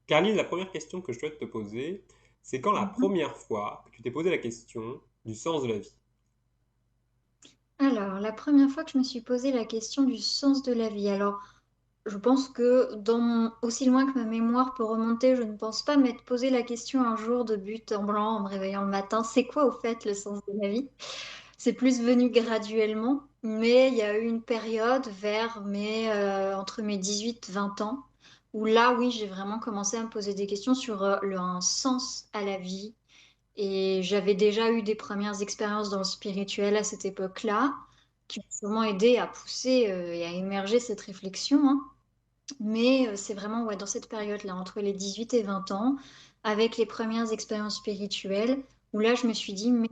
Carline, la première question que je souhaite te poser, c'est quand la Mhm. première fois que tu t'es posé la question du sens de la vie? Alors, la première fois que je me suis posé la question du sens de la vie, alors je pense que aussi loin que ma mémoire peut remonter, je ne pense pas m'être posé la question un jour de but en blanc en me réveillant le matin, c'est quoi au fait le sens de la vie? C'est plus venu graduellement, mais il y a eu une période entre mes 18 et 20 ans où là, oui, j'ai vraiment commencé à me poser des questions sur un sens à la vie. Et j'avais déjà eu des premières expériences dans le spirituel à cette époque-là, qui m'ont sûrement aidé à pousser et à émerger cette réflexion, hein. Mais c'est vraiment ouais, dans cette période-là, entre les 18 et 20 ans, avec les premières expériences spirituelles, où là, je me suis dit, mais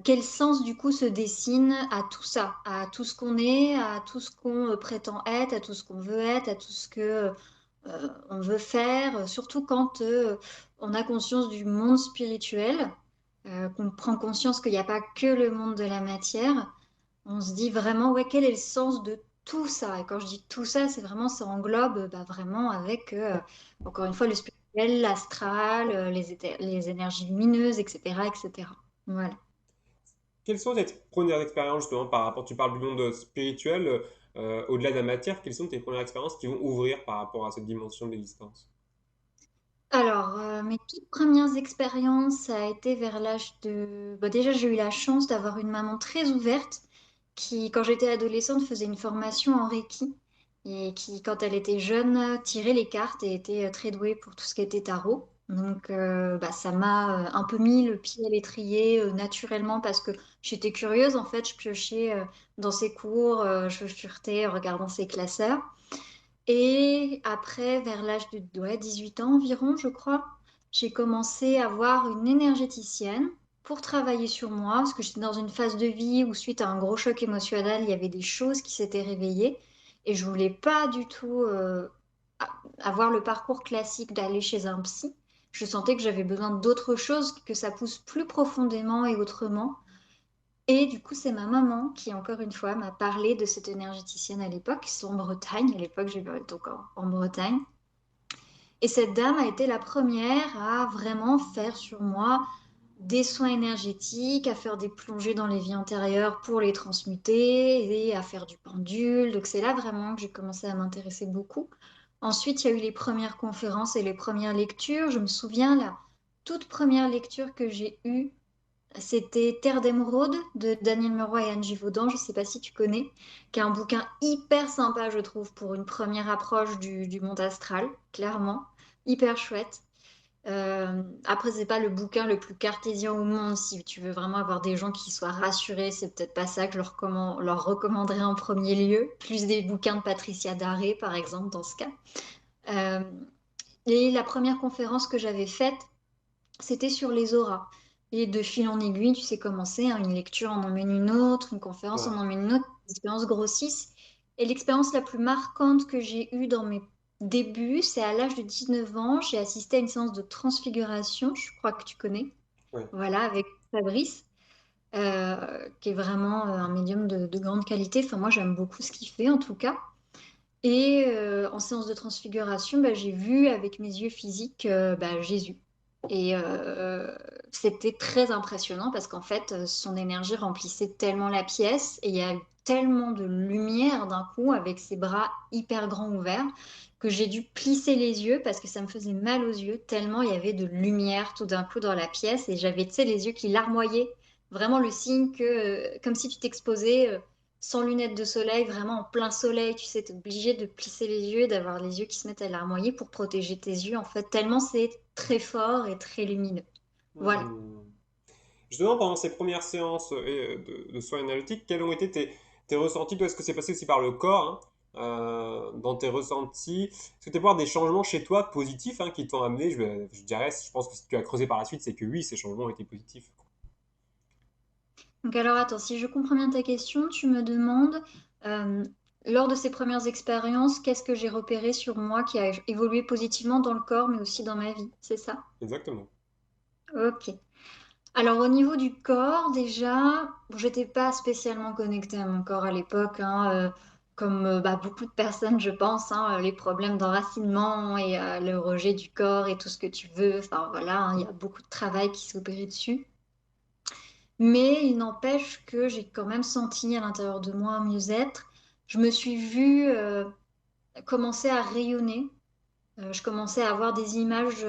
quel sens du coup se dessine à tout ça, à tout ce qu'on est, à tout ce qu'on prétend être, à tout ce qu'on veut être, à tout ce que on veut faire, surtout quand on a conscience du monde spirituel, qu'on prend conscience qu'il n'y a pas que le monde de la matière, on se dit vraiment, ouais, quel est le sens de tout ça? Et quand je dis tout ça, c'est vraiment, ça englobe bah, vraiment avec, encore une fois, le spirituel, l'astral, les énergies lumineuses, etc., etc. Voilà. Quelles sont tes premières expériences justement par rapport, tu parles du monde spirituel, au-delà de la matière, quelles sont tes premières expériences qui vont ouvrir par rapport à cette dimension de l'existence? Alors, mes toutes premières expériences, ça a été vers l'âge de... Bah, déjà, j'ai eu la chance d'avoir une maman très ouverte qui, quand j'étais adolescente, faisait une formation en Reiki et qui, quand elle était jeune, tirait les cartes et était très douée pour tout ce qui était tarot. Donc, bah, ça m'a un peu mis le pied à l'étrier naturellement parce que j'étais curieuse. En fait, je piochais dans ses cours, je furetais en regardant ses classeurs. Et après, vers l'âge de ouais, 18 ans environ, je crois, j'ai commencé à voir une énergéticienne pour travailler sur moi, parce que j'étais dans une phase de vie où, suite à un gros choc émotionnel, il y avait des choses qui s'étaient réveillées. Et je voulais pas du tout avoir le parcours classique d'aller chez un psy. Je sentais que j'avais besoin d'autre chose, que ça pousse plus profondément et autrement. Et du coup, c'est ma maman qui, encore une fois, m'a parlé de cette énergéticienne à l'époque. C'est en Bretagne. À l'époque, j'étais donc en Bretagne. Et cette dame a été la première à vraiment faire sur moi des soins énergétiques, à faire des plongées dans les vies antérieures pour les transmuter et à faire du pendule. Donc c'est là vraiment que j'ai commencé à m'intéresser beaucoup. Ensuite, il y a eu les premières conférences et les premières lectures. Je me souviens, la toute première lecture que j'ai eue, c'était Terre d'émeraude de Daniel Leroy et Anne Givaudan, je ne sais pas si tu connais, qui est un bouquin hyper sympa, je trouve, pour une première approche du monde astral, clairement. Hyper chouette. Après, c'est pas le bouquin le plus cartésien au monde. Si tu veux vraiment avoir des gens qui soient rassurés, c'est peut-être pas ça que leur recommanderais en premier lieu. Plus des bouquins de Patricia Daré, par exemple, dans ce cas. Euh, et la première conférence que j'avais faite, c'était sur les auras. Et de fil en aiguille, tu sais comment c'est, hein, une lecture en emmène une autre, une conférence en Ouais. emmène une autre, les expériences grossissent. Et l'expérience la plus marquante que j'ai eue dans mes débuts, c'est à l'âge de 19 ans, j'ai assisté à une séance de transfiguration, je crois que tu connais, Ouais. voilà, avec Fabrice, qui est vraiment un médium de grande qualité. Enfin, moi, j'aime beaucoup ce qu'il fait, en tout cas. Et en séance de transfiguration, bah, j'ai vu avec mes yeux physiques bah, Jésus. Et c'était très impressionnant parce qu'en fait, son énergie remplissait tellement la pièce et il y a eu tellement de lumière d'un coup avec ses bras hyper grands ouverts que j'ai dû plisser les yeux parce que ça me faisait mal aux yeux tellement il y avait de lumière tout d'un coup dans la pièce et j'avais, tu sais, les yeux qui larmoyaient. Vraiment le signe que, comme si tu t'exposais sans lunettes de soleil, vraiment en plein soleil, tu sais, t'es obligé de plisser les yeux, d'avoir les yeux qui se mettent à larmoyer pour protéger tes yeux, en fait, tellement c'est très fort et très lumineux. Voilà. Hmm. Justement, pendant ces premières séances de soins énergétiques, quels ont été tes ressentis? Toi, est-ce que c'est passé aussi par le corps, hein, dans tes ressentis? Est-ce que tu peux voir des changements chez toi positifs, hein, qui t'ont amené? Je dirais, je pense que si tu as creusé par la suite, c'est que oui, ces changements ont été positifs. Donc alors attends, si je comprends bien ta question, tu me demandes, euh, lors de ces premières expériences, qu'est-ce que j'ai repéré sur moi qui a évolué positivement dans le corps, mais aussi dans ma vie, c'est ça? Exactement. Ok. Alors au niveau du corps, déjà, bon, j'étais pas spécialement connectée à mon corps à l'époque, hein. comme beaucoup de personnes, je pense, hein, les problèmes d'enracinement et le rejet du corps et tout ce que tu veux. Enfin voilà, hein, il y a beaucoup de travail qui s'est opéré dessus. Mais il n'empêche que j'ai quand même senti à l'intérieur de moi un mieux-être. Je me suis vue commencer à rayonner. Je commençais à avoir des images.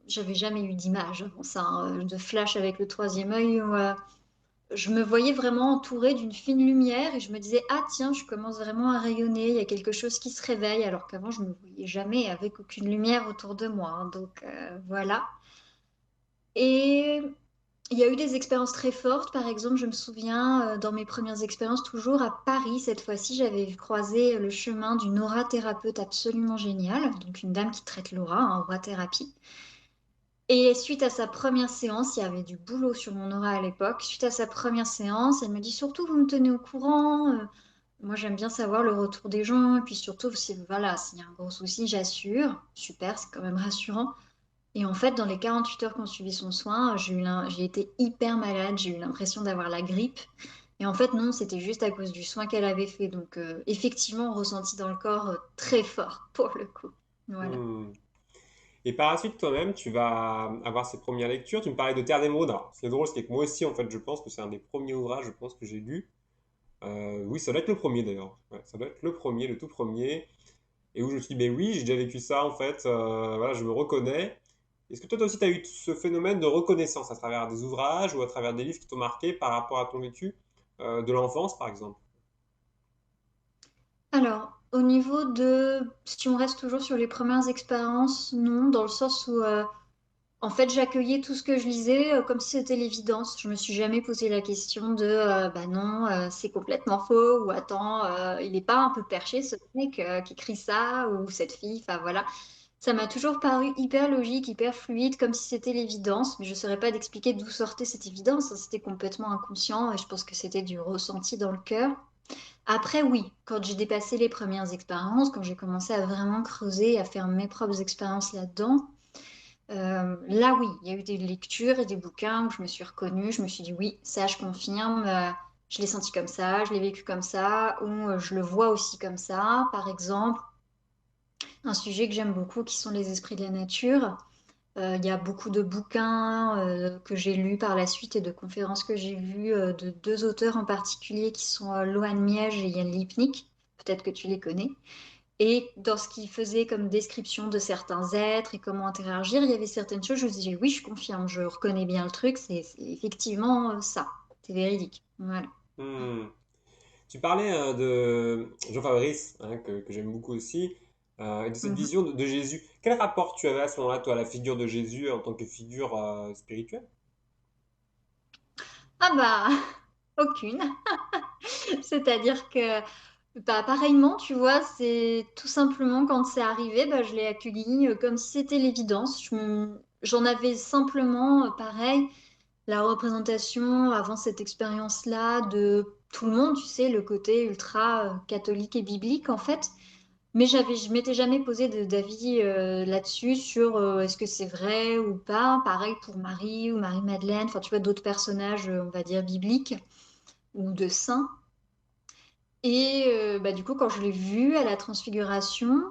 J'avais jamais eu d'images avant ça, hein, de flash avec le troisième œil. Où, je me voyais vraiment entourée d'une fine lumière et je me disais, ah tiens, je commence vraiment à rayonner, il y a quelque chose qui se réveille, alors qu'avant, je me voyais jamais avec aucune lumière autour de moi, hein. Donc voilà. Et il y a eu des expériences très fortes. Par exemple, je me souviens, dans mes premières expériences, toujours à Paris, cette fois-ci, j'avais croisé le chemin d'une aura-thérapeute absolument géniale, donc une dame qui traite l'aura, hein, aura-thérapie. Et suite à sa première séance, il y avait du boulot sur mon aura à l'époque. Suite à sa première séance, elle me dit surtout vous me tenez au courant. Moi, j'aime bien savoir le retour des gens. Et puis surtout, si, voilà, s'il y a un gros souci, j'assure. Super, c'est quand même rassurant. Et en fait, dans les 48 heures qu'on suivi son soin, j'ai été hyper malade. J'ai eu l'impression d'avoir la grippe. Et en fait, non, c'était juste à cause du soin qu'elle avait fait. Donc, effectivement, ressenti dans le corps très fort pour le coup. Voilà. Hmm. Et par la suite, toi-même, tu vas avoir ces premières lectures. Tu me parlais de Terre d'Émeraude. Alors, ce qui est drôle, c'est que moi aussi, en fait, je pense que c'est un des premiers ouvrages, je pense, que j'ai lu. Oui, ça doit être le premier d'ailleurs. Ouais, ça doit être le premier, le tout premier. Et où je me suis dit, mais oui, j'ai déjà vécu ça, en fait. Voilà, je me reconnais. Est-ce que toi aussi, tu as eu ce phénomène de reconnaissance à travers des ouvrages ou à travers des livres qui t'ont marqué par rapport à ton vécu de l'enfance, par exemple? Alors, au niveau de, si on reste toujours sur les premières expériences, non, dans le sens où, en fait, j'accueillais tout ce que je lisais comme si c'était l'évidence. Je me suis jamais posé la question de, bah non, c'est complètement faux, ou attends, il n'est pas un peu perché ce mec qui écrit ça, ou cette fille, enfin voilà. Ça m'a toujours paru hyper logique, hyper fluide, comme si c'était l'évidence, mais je ne saurais pas d'expliquer d'où sortait cette évidence, hein. C'était complètement inconscient, et je pense que c'était du ressenti dans le cœur. Après, oui, quand j'ai dépassé les premières expériences, quand j'ai commencé à vraiment creuser, à faire mes propres expériences là-dedans, là, oui, il y a eu des lectures et des bouquins où je me suis reconnue, je me suis dit, oui, ça, je confirme, je l'ai senti comme ça, je l'ai vécu comme ça, ou je le vois aussi comme ça. Par exemple, un sujet que j'aime beaucoup, qui sont les esprits de la nature. Il y a beaucoup de bouquins que j'ai lus par la suite et de conférences que j'ai vues de deux auteurs en particulier qui sont Loan Miège et Yann Lipnik. Peut-être que tu les connais. Et dans ce qu'ils faisaient comme description de certains êtres et comment interagir, il y avait certaines choses, je me disais oui, je confirme, je reconnais bien le truc, c'est effectivement ça. C'est véridique. Voilà. Hmm. Tu parlais de Jean Fabrice, hein, que j'aime beaucoup aussi, et de cette Mhm. vision de Jésus. Quel rapport tu avais à ce moment-là, toi, à la figure de Jésus en tant que figure spirituelle? Ah bah, aucune. C'est-à-dire que bah, pareillement, tu vois, c'est tout simplement quand c'est arrivé, bah, je l'ai accueilli comme si c'était l'évidence. J'en avais simplement, pareil, la représentation avant cette expérience-là de tout le monde, tu sais, le côté ultra catholique et biblique en fait. Mais je m'étais jamais posé d'avis là-dessus sur est-ce que c'est vrai ou pas. Pareil pour Marie ou Marie-Madeleine, enfin tu vois, d'autres personnages, on va dire, bibliques ou de saints. Et bah, du coup, quand je l'ai vu à la transfiguration,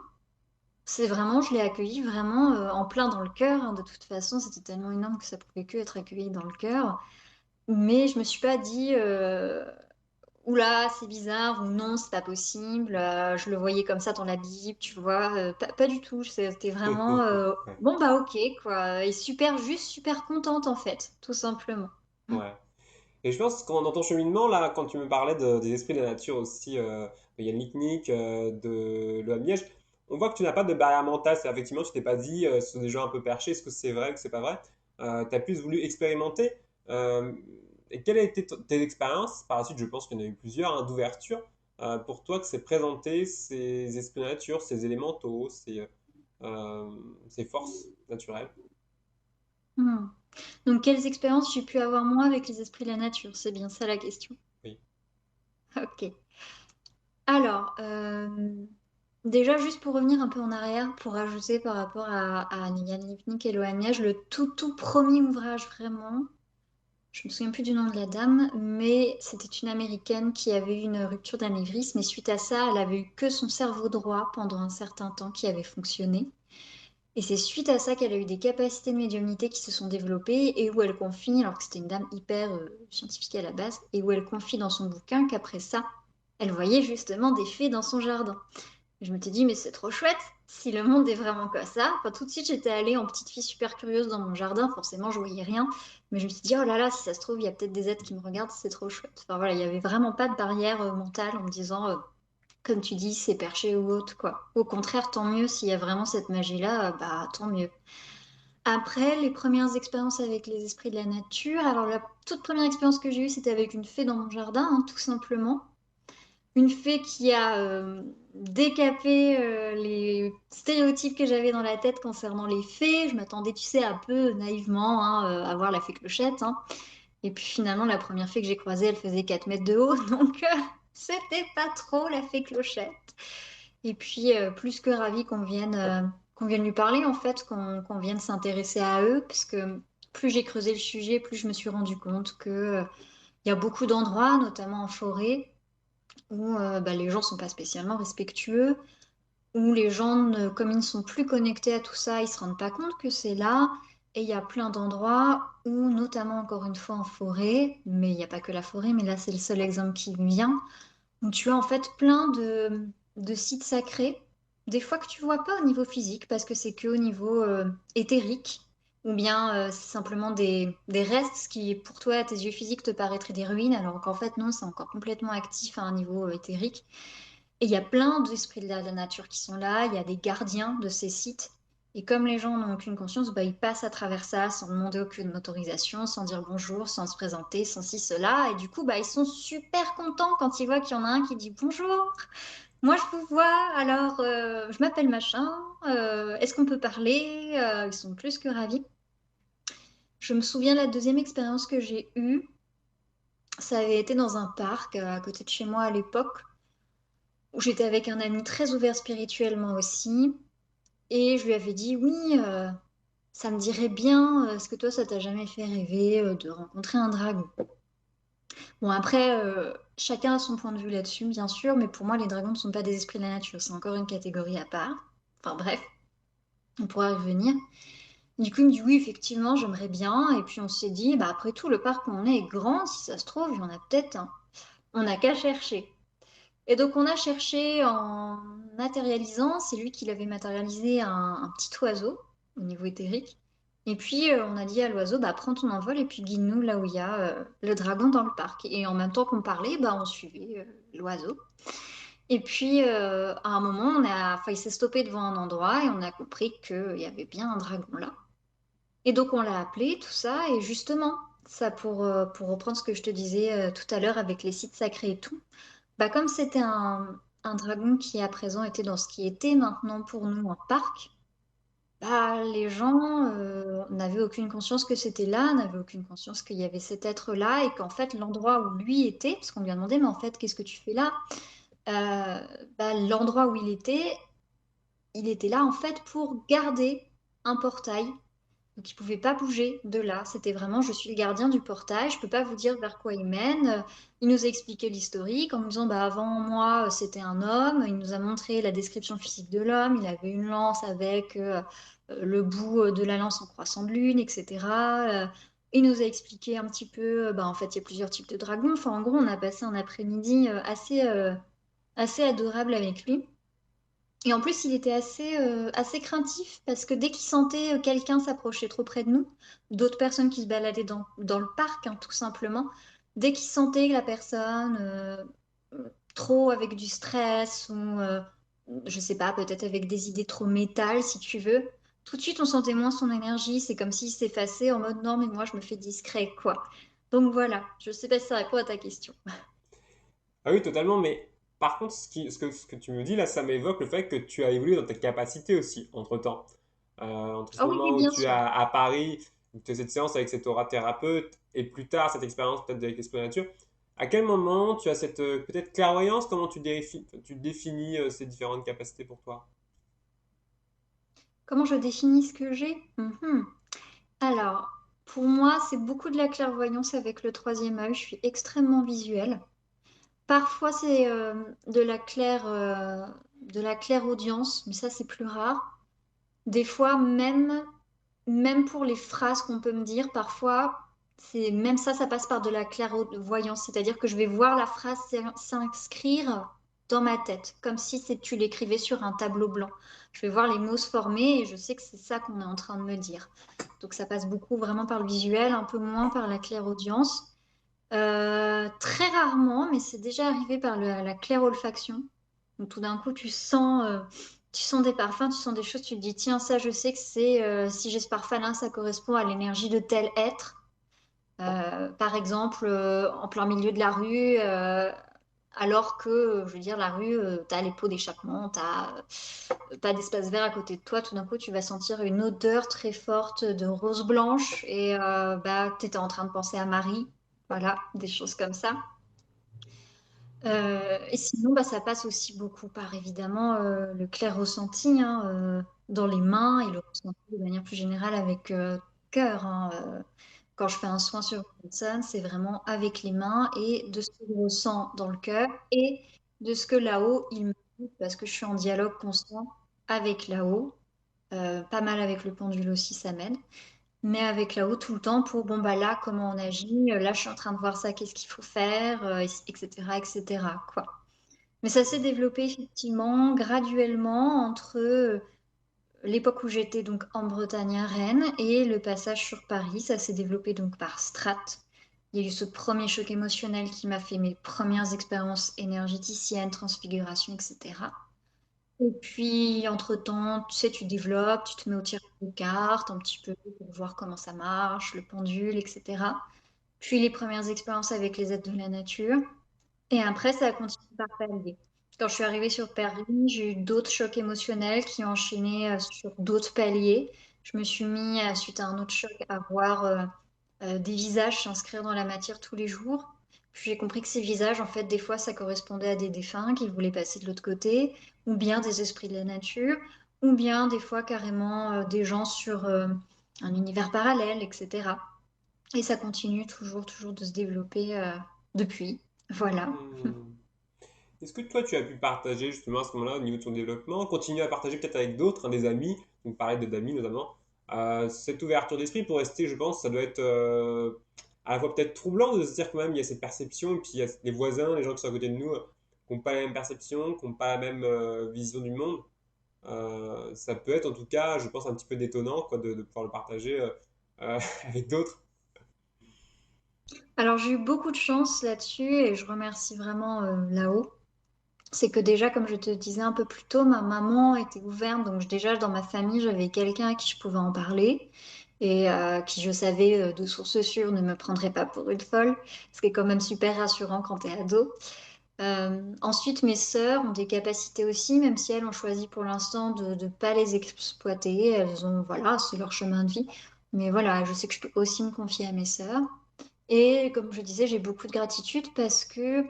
c'est vraiment, je l'ai accueilli vraiment en plein dans le cœur, hein. De toute façon, c'était tellement énorme que ça pouvait que être accueilli dans le cœur. Mais je me suis pas dit, oula, c'est bizarre, ou non, c'est pas possible. Je le voyais comme ça dans la Bible, tu vois. Pas du tout. C'était vraiment, Ouais. bon, bah ok, quoi. Et super, juste super contente, en fait, tout simplement. Ouais. Et je pense qu'en dans ton cheminement, là, quand tu me parlais des esprits de la nature aussi, de Yann Lipnik, de Loa Miège, on voit que tu n'as pas de barrière mentale. C'est effectivement, tu t'es pas dit, ce sont des gens un peu perchés, est-ce que c'est vrai, que c'est pas vrai? Tu as plus voulu expérimenter. Euh, et quelles ont été tes expériences? Par la suite, je pense qu'il y en a eu plusieurs, hein, d'ouverture, pour toi, que c'est présenté ces esprits de la nature, ces élémentaux, euh, ces forces naturelles. Hmm. Donc, quelles expériences j'ai pu avoir moi avec les esprits de la nature? C'est bien ça la question. Oui. Ok. Alors, déjà, juste pour revenir un peu en arrière, pour ajouter par rapport à Yann Lipnik et Loan Miège, le tout premier ouvrage vraiment. Je me souviens plus du nom de la dame, mais c'était une Américaine qui avait eu une rupture d'anévrisme et suite à ça, elle avait eu que son cerveau droit pendant un certain temps qui avait fonctionné. Et c'est suite à ça qu'elle a eu des capacités de médiumnité qui se sont développées et où elle confie, alors que c'était une dame hyper scientifique à la base, et où elle confie dans son bouquin qu'après ça, elle voyait justement des fées dans son jardin. Je m'étais dit, mais c'est trop chouette, si le monde est vraiment comme ça. Enfin, tout de suite, j'étais allée en petite fille super curieuse dans mon jardin, forcément, je voyais rien. Mais je me suis dit, oh là là, si ça se trouve, il y a peut-être des êtres qui me regardent, c'est trop chouette. Enfin voilà, il n'y avait vraiment pas de barrière mentale en me disant, comme tu dis, c'est perché ou autre, quoi. Au contraire, tant mieux, s'il y a vraiment cette magie-là, bah tant mieux. Après, les premières expériences avec les esprits de la nature, alors la toute première expérience que j'ai eue, c'était avec une fée dans mon jardin, hein, tout simplement. Une fée qui a décapé les stéréotypes que j'avais dans la tête concernant les fées. Je m'attendais, tu sais, un peu naïvement hein, à voir la fée Clochette, hein. Et puis finalement, la première fée que j'ai croisée, elle faisait 4 mètres de haut. Donc, c'était pas trop la fée Clochette. Et puis, plus que ravie qu'on vienne lui parler, en fait, qu'on vienne s'intéresser à eux. Parce que plus j'ai creusé le sujet, plus je me suis rendu compte que, il y a beaucoup d'endroits, notamment en forêt, où bah, les gens sont pas spécialement respectueux, où les gens, comme ils ne sont plus connectés à tout ça, ils se rendent pas compte que c'est là. Et il y a plein d'endroits où, notamment encore une fois en forêt, mais il n'y a pas que la forêt, mais là c'est le seul exemple qui me vient, où tu as en fait plein de sites sacrés, des fois que tu vois pas au niveau physique, parce que c'est que au niveau éthérique, ou bien c'est simplement des restes ce qui pour toi, à tes yeux physiques, te paraîtraient des ruines, alors qu'en fait non, c'est encore complètement actif à un niveau éthérique. Et il y a plein d'esprits de la nature qui sont là, il y a des gardiens de ces sites. Et comme les gens n'ont aucune conscience, bah, ils passent à travers ça sans demander aucune autorisation, sans dire bonjour, sans se présenter, sans ci, cela. Et du coup, bah, ils sont super contents quand ils voient qu'il y en a un qui dit bonjour, moi je vous vois, alors je m'appelle machin, est-ce qu'on peut parler? Ils sont plus que ravis. Je me souviens la deuxième expérience que j'ai eue, ça avait été dans un parc à côté de chez moi à l'époque, où j'étais avec un ami très ouvert spirituellement aussi. Et je lui avais dit, oui, ça me dirait bien, est-ce que toi, ça t'a jamais fait rêver de rencontrer un dragon? Bon, après, chacun a son point de vue là-dessus, bien sûr, mais pour moi, les dragons ne sont pas des esprits de la nature, c'est encore une catégorie à part. Enfin bref, on pourra y revenir. Du coup, il me dit, oui, effectivement, j'aimerais bien. Et puis on s'est dit, bah, après tout, le parc où on est grand, si ça se trouve, il y en a peut-être un. On n'a qu'à chercher. Et donc, on a cherché en matérialisant. C'est lui qui l'avait matérialisé un petit oiseau au niveau éthérique. Et puis, on a dit à l'oiseau, bah, prends ton envol et puis guide-nous là où il y a le dragon dans le parc. Et en même temps qu'on parlait, bah, on suivait l'oiseau. Et puis, à un moment, enfin, il s'est stoppé devant un endroit et on a compris qu'il y avait bien un dragon là. Et donc, on l'a appelé, tout ça. Et justement, ça pour reprendre ce que je te disais tout à l'heure avec les sites sacrés et tout. Bah, comme c'était un dragon qui à présent était dans ce qui était maintenant pour nous un parc, bah, les gens n'avaient aucune conscience que c'était là, n'avaient aucune conscience qu'il y avait cet être-là et qu'en fait l'endroit où lui était, parce qu'on lui a demandé mais en fait qu'est-ce que tu fais là? Euh, Bah, l'endroit où il était là en fait pour garder un portail donc, il ne pouvait pas bouger de là. C'était vraiment, je suis le gardien du portail, je ne peux pas vous dire vers quoi il mène. Il nous a expliqué l'historique en nous disant, bah, avant moi, c'était un homme. Il nous a montré la description physique de l'homme. Il avait une lance avec le bout de la lance en croissant de lune, etc. Il nous a expliqué un petit peu, bah, en fait, il y a plusieurs types de dragons. Enfin, en gros, on a passé un après-midi assez adorable avec lui. Et en plus, il était assez craintif parce que dès qu'il sentait quelqu'un s'approcher trop près de nous, d'autres personnes qui se baladaient dans le parc, hein, tout simplement, dès qu'il sentait que la personne trop avec du stress ou, je sais pas, peut-être avec des idées trop métal, si tu veux, tout de suite, on sentait moins son énergie. C'est comme s'il s'effaçait en mode non, mais moi, je me fais discret, quoi. Donc voilà, je sais pas si ça répond à ta question. Ah oui, totalement, mais par contre, ce que tu me dis là, ça m'évoque le fait que tu as évolué dans tes capacités aussi, entre-temps. Entre ce Ah oui, oui, moment où bien tu sûr. as à Paris, où tu as cette séance avec cet orathérapeute, et plus tard cette expérience peut-être avec l'esprit de nature, à quel moment tu as cette peut-être clairvoyance, comment tu définis ces différentes capacités pour toi? Comment je définis ce que j'ai? Mhm. Alors, pour moi, c'est beaucoup de la clairvoyance avec le troisième œil. Je suis extrêmement visuelle. Parfois, c'est de la clairaudience, mais ça, c'est plus rare. Des fois, même pour les phrases qu'on peut me dire, parfois, c'est même ça, ça passe par de la clairvoyance. C'est-à-dire que je vais voir la phrase s'inscrire dans ma tête, comme si tu l'écrivais sur un tableau blanc. Je vais voir les mots se former et je sais que c'est ça qu'on est en train de me dire. Donc ça passe beaucoup vraiment par le visuel, un peu moins par la clairaudience. Très rarement, mais c'est déjà arrivé par la clairolfaction. Donc tout d'un coup, tu sens des parfums, tu sens des choses, tu te dis, tiens, ça, je sais que si j'ai ce parfum-là, ça correspond à l'énergie de tel être. Par exemple, en plein milieu de la rue, alors que, je veux dire, la rue, tu as les pots d'échappement, tu pas d'espace vert à côté de toi, tout d'un coup, tu vas sentir une odeur très forte de rose blanche et bah, tu étais en train de penser à Marie. Voilà, des choses comme ça. Et sinon, bah, ça passe aussi beaucoup par évidemment le clair ressenti hein, dans les mains et le ressenti de manière plus générale avec cœur. Hein, quand je fais un soin sur une personne, c'est vraiment avec les mains et de ce que je ressens dans le cœur et de ce que là-haut il me dit parce que je suis en dialogue constant avec là-haut. Pas mal avec le pendule aussi, ça m'aide. Mais avec là-haut tout le temps pour, bon, bah là, comment on agit, là, je suis en train de voir ça, qu'est-ce qu'il faut faire, etc., etc., quoi. Mais ça s'est développé effectivement graduellement entre l'époque où j'étais donc en Bretagne à Rennes et le passage sur Paris. Ça s'est développé donc par strates. Il y a eu ce premier choc émotionnel qui m'a fait mes premières expériences énergéticiennes, transfiguration, etc. Et puis, entre-temps, tu sais, tu développes, tu te mets au tir de cartes un petit peu pour voir comment ça marche, le pendule, etc. Puis les premières expériences avec les aides de la nature. Et après, ça a continué par palier. Quand je suis arrivée sur Paris, j'ai eu d'autres chocs émotionnels qui ont enchaîné sur d'autres paliers. Je me suis mis, suite à un autre choc, à voir des visages s'inscrire dans la matière tous les jours. Puis j'ai compris que ces visages, en fait, des fois, ça correspondait à des défunts qui voulaient passer de l'autre côté, ou bien des esprits de la nature, ou bien des fois carrément des gens sur un univers parallèle, etc. Et ça continue toujours, toujours de se développer depuis. Voilà. Hmm. Est-ce que toi, tu as pu partager justement à ce moment-là au niveau de ton développement, continuer à partager peut-être avec d'autres, hein, des amis, donc parler d'amis notamment, cette ouverture d'esprit pour rester, je pense, ça doit être à la fois peut-être troublant de se dire quand même il y a cette perception, et puis il y a les voisins, les gens qui sont à côté de nous, qui n'ont pas la même perception, qui n'ont pas la même vision du monde. Ça peut être en tout cas, je pense, un petit peu détonnant quoi, de pouvoir le partager avec d'autres. Alors j'ai eu beaucoup de chance là-dessus et je remercie vraiment là-haut. C'est que déjà, comme je te disais un peu plus tôt, ma maman était ouverte, donc déjà dans ma famille, j'avais quelqu'un à qui je pouvais en parler et qui je savais de source sûre ne me prendrait pas pour une folle, ce qui est quand même super rassurant quand t'es ado. Ensuite, mes sœurs ont des capacités aussi, même si elles ont choisi pour l'instant de ne pas les exploiter. Elles ont, voilà, c'est leur chemin de vie. Mais voilà, je sais que je peux aussi me confier à mes sœurs. Et comme je disais, j'ai beaucoup de gratitude parce que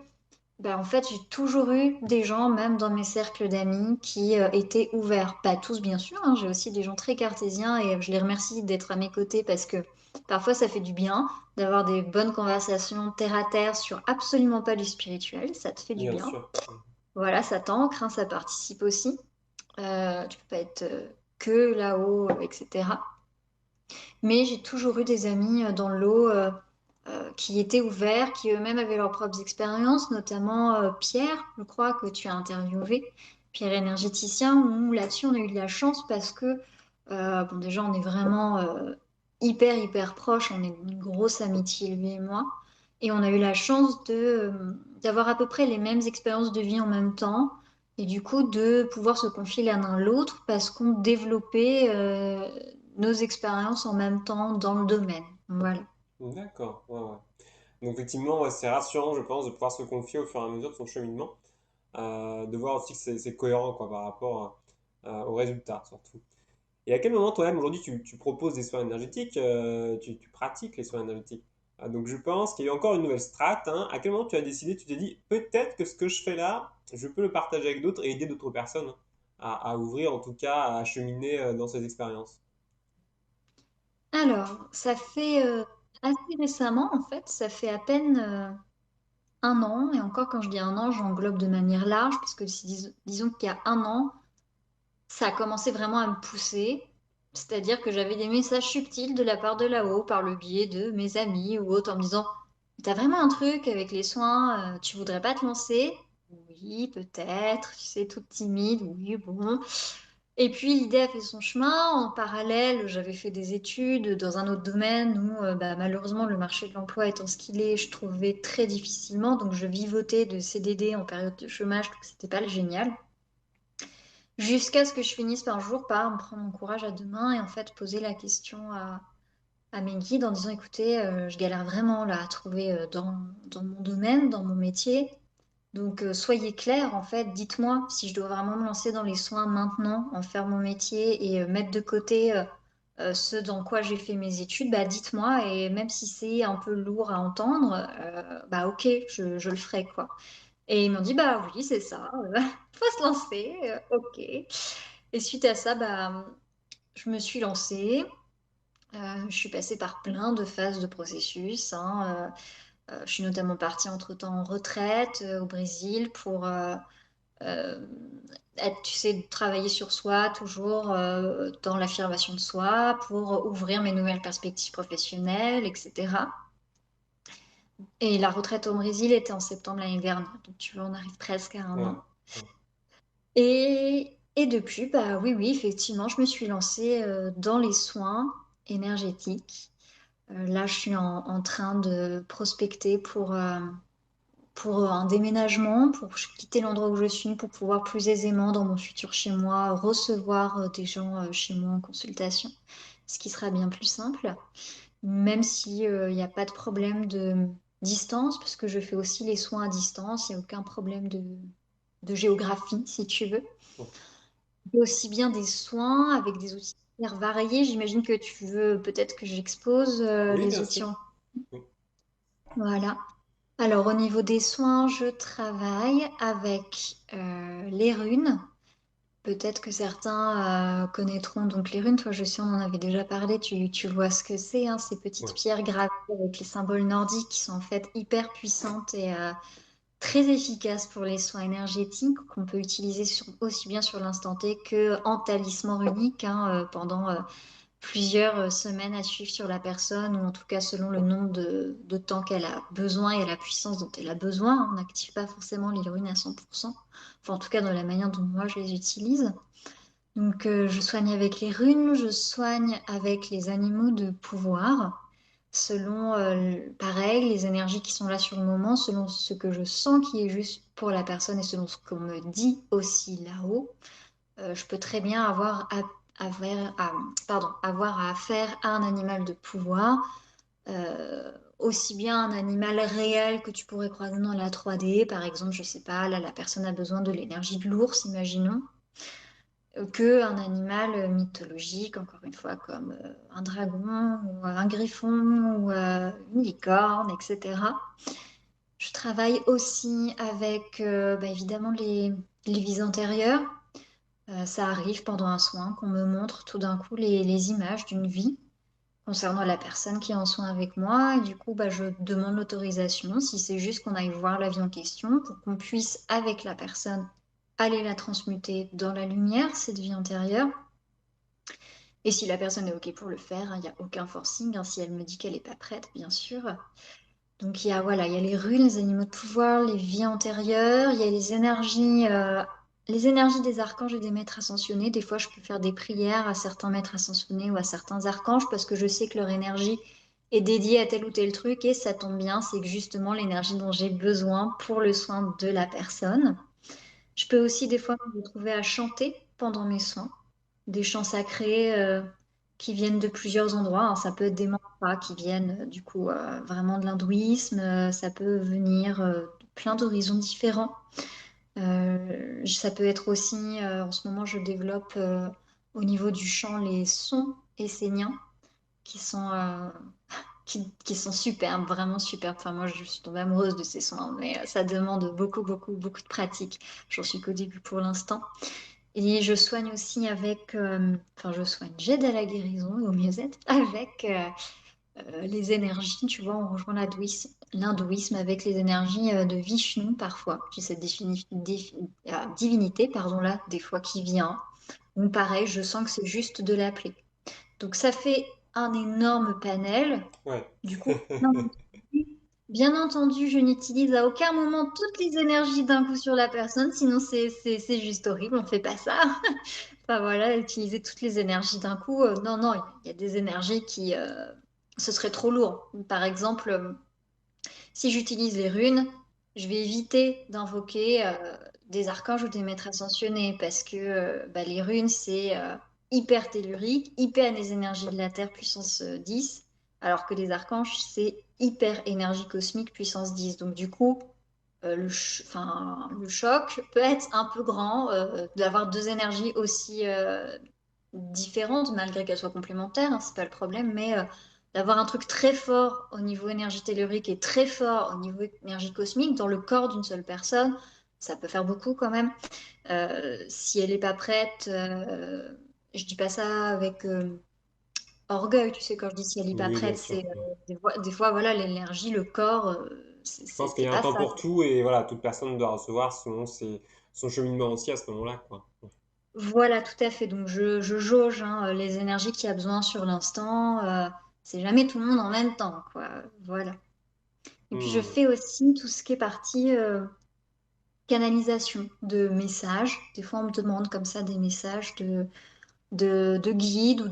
ben, en fait, j'ai toujours eu des gens, même dans mes cercles d'amis, qui étaient ouverts. Pas tous, bien sûr, hein, j'ai aussi des gens très cartésiens et je les remercie d'être à mes côtés parce que parfois ça fait du bien d'avoir des bonnes conversations terre à terre sur absolument pas du spirituel. Ça te fait du Bien bien. sûr. Voilà, ça t'ancre, hein, ça participe aussi. Tu peux pas être que là-haut, etc. Mais j'ai toujours eu des amis dans le lot qui étaient ouverts, qui eux-mêmes avaient leurs propres expériences, notamment Pierre, je crois que tu as interviewé, Pierre énergéticien, où là-dessus on a eu de la chance parce que, bon, déjà on est vraiment hyper, hyper proches, on est une grosse amitié, lui et moi, et on a eu la chance d'avoir à peu près les mêmes expériences de vie en même temps. Et du coup, de pouvoir se confier l'un à l'autre parce qu'on développait nos expériences en même temps dans le domaine. Voilà. D'accord. Ouais, ouais. Donc effectivement, ouais, c'est rassurant, je pense, de pouvoir se confier au fur et à mesure de son cheminement, de voir aussi que c'est cohérent quoi, par rapport aux résultats surtout. Et à quel moment toi-même aujourd'hui tu proposes des soins énergétiques, tu pratiques les soins énergétiques? Donc je pense qu'il y a eu encore une nouvelle strate, hein. À quel moment tu as décidé, tu t'es dit peut-être que ce que je fais là, je peux le partager avec d'autres et aider d'autres personnes, hein, à ouvrir en tout cas, à cheminer dans ces expériences. Alors, ça fait assez récemment, en fait, ça fait à peine un an, et encore quand je dis un an, j'englobe de manière large, parce que disons qu'il y a un an, ça a commencé vraiment à me pousser. C'est-à-dire que j'avais des messages subtils de la part de là-haut, par le biais de mes amis ou autres, en me disant, t'as vraiment un truc avec les soins, tu voudrais pas te lancer? Oui, peut-être, tu sais, toute timide, oui, bon. Et puis l'idée a fait son chemin. En parallèle, j'avais fait des études dans un autre domaine où bah, malheureusement le marché de l'emploi étant ce qu'il est, je trouvais très difficilement. Donc je vivotais de CDD en période de chômage, donc c'était pas le génial. Jusqu'à ce que je finisse par jour par me prendre mon courage à deux mains et en fait poser la question à mes guides en disant, écoutez, je galère vraiment là à trouver dans mon domaine, dans mon métier. Donc, soyez clairs, en fait, dites-moi si je dois vraiment me lancer dans les soins maintenant, en faire mon métier et mettre de côté ce dans quoi j'ai fait mes études, bah dites-moi et même si c'est un peu lourd à entendre, bah ok, je le ferai quoi. Et ils m'ont dit, bah oui, c'est ça, faut se lancer, ok. Et suite à ça, bah, je me suis lancée. Je suis passée par plein de phases de processus, hein. Je suis notamment partie entre-temps en retraite au Brésil pour euh, être, tu sais, travailler sur soi, toujours dans l'affirmation de soi, pour ouvrir mes nouvelles perspectives professionnelles, etc. Et la retraite au Brésil était en septembre l'année dernière, donc tu vois, on arrive presque à un Ouais. an. Et depuis, bah oui, oui, effectivement, je me suis lancée dans les soins énergétiques. Là, je suis en train de prospecter pour un déménagement, pour quitter l'endroit où je suis, pour pouvoir plus aisément, dans mon futur chez moi, recevoir des gens chez moi en consultation, ce qui sera bien plus simple, même si, il n'y a pas de problème de distance, parce que je fais aussi les soins à distance, il n'y a aucun problème de géographie, si tu veux. Et aussi bien des soins avec des outils hyper variés. J'imagine que tu veux peut-être que j'expose Oui, les bien outils sûr. en... Oui. Voilà. Alors, au niveau des soins, je travaille avec les runes. Peut-être que certains connaîtront donc les runes. Toi, je sais, on en avait déjà parlé. Tu vois ce que c'est, hein, ces petites Ouais. pierres gravées avec les symboles nordiques qui sont en fait hyper puissantes et très efficaces pour les soins énergétiques qu'on peut utiliser aussi bien sur l'instant T que en talisman runique hein, pendant plusieurs semaines à suivre sur la personne, ou en tout cas selon le nombre de temps qu'elle a besoin et la puissance dont elle a besoin. On n'active pas forcément les runes à 100%, enfin en tout cas dans la manière dont moi je les utilise. Donc je soigne avec les runes, je soigne avec les animaux de pouvoir, selon, pareil, les énergies qui sont là sur le moment, selon ce que je sens qui est juste pour la personne et selon ce qu'on me dit aussi là-haut. Je peux très bien avoir à affaire à un animal de pouvoir, aussi bien un animal réel que tu pourrais croiser dans la 3D. Par exemple, je sais pas, là, la personne a besoin de l'énergie de l'ours, imaginons, que un animal mythologique, encore une fois, comme un dragon ou un griffon ou une licorne, etc. Je travaille aussi avec, bah, évidemment, les vies antérieures. Ça arrive pendant un soin qu'on me montre tout d'un coup les images d'une vie concernant la personne qui est en soin avec moi. Et du coup, bah, je demande l'autorisation, si c'est juste qu'on aille voir la vie en question, pour qu'on puisse, avec la personne, aller la transmuter dans la lumière, cette vie antérieure. Et si la personne est OK pour le faire, hein, il n'y a aucun forcing, hein, si elle me dit qu'elle n'est pas prête, bien sûr. Donc il y a, voilà, il y a les runes, les animaux de pouvoir, les vies antérieures, il y a les énergies des archanges et des maîtres ascensionnés. Des fois, je peux faire des prières à certains maîtres ascensionnés ou à certains archanges parce que je sais que leur énergie est dédiée à tel ou tel truc et ça tombe bien, c'est que justement l'énergie dont j'ai besoin pour le soin de la personne. Je peux aussi des fois me retrouver à chanter pendant mes soins, des chants sacrés qui viennent de plusieurs endroits, hein. Ça peut être des mantras qui viennent du coup vraiment de l'hindouisme, ça peut venir de plein d'horizons différents. Ça peut être aussi, en ce moment, je développe au niveau du chant les sons esséniens qui sont, qui sont superbes, vraiment superbes. Enfin, moi, je suis tombée amoureuse de ces sons, hein, mais ça demande beaucoup, beaucoup, beaucoup de pratique. J'en suis qu'au début pour l'instant. Et je soigne aussi avec, enfin je soigne, j'aide à la guérison et au mieux-être avec les énergies, tu vois, on rejoint l'hindouisme avec les énergies de Vishnu parfois. J'ai cette divinité, pardon, là, des fois qui vient. Donc pareil, je sens que c'est juste de l'appeler. Donc ça fait un énorme panel. Ouais. Du coup, bien entendu, je n'utilise à aucun moment toutes les énergies d'un coup sur la personne, sinon c'est juste horrible, on fait pas ça. Enfin voilà, utiliser toutes les énergies d'un coup, non, non, il y a des énergies qui, ce serait trop lourd. Par exemple, si j'utilise les runes, je vais éviter d'invoquer des archanges ou des maîtres ascensionnés parce que bah, les runes, c'est hyper tellurique, hyper les énergies de la Terre puissance 10, alors que les archanges, c'est hyper énergie cosmique puissance 10. Donc du coup, enfin, le choc peut être un peu grand d'avoir deux énergies aussi différentes, malgré qu'elles soient complémentaires, hein, c'est pas le problème, mais d'avoir un truc très fort au niveau énergie tellurique et très fort au niveau énergie cosmique dans le corps d'une seule personne, ça peut faire beaucoup quand même. Si elle n'est pas prête, je dis pas ça avec orgueil, tu sais, quand je dis si elle n'est pas Oui, bien prête, sûr. c'est des fois, voilà, l'énergie, le corps, Je pense qu'il y c'est a un pas temps ça. pour tout et voilà, toute personne doit recevoir son cheminement aussi à ce moment-là, quoi. Voilà, tout à fait. Donc, je jauge hein, les énergies qu'il y a besoin sur l'instant. C'est jamais tout le monde en même temps, quoi. Voilà. Et puis, je Hmm. fais aussi tout ce qui est partie canalisation de messages. Des fois, on me demande comme ça des messages de guides ou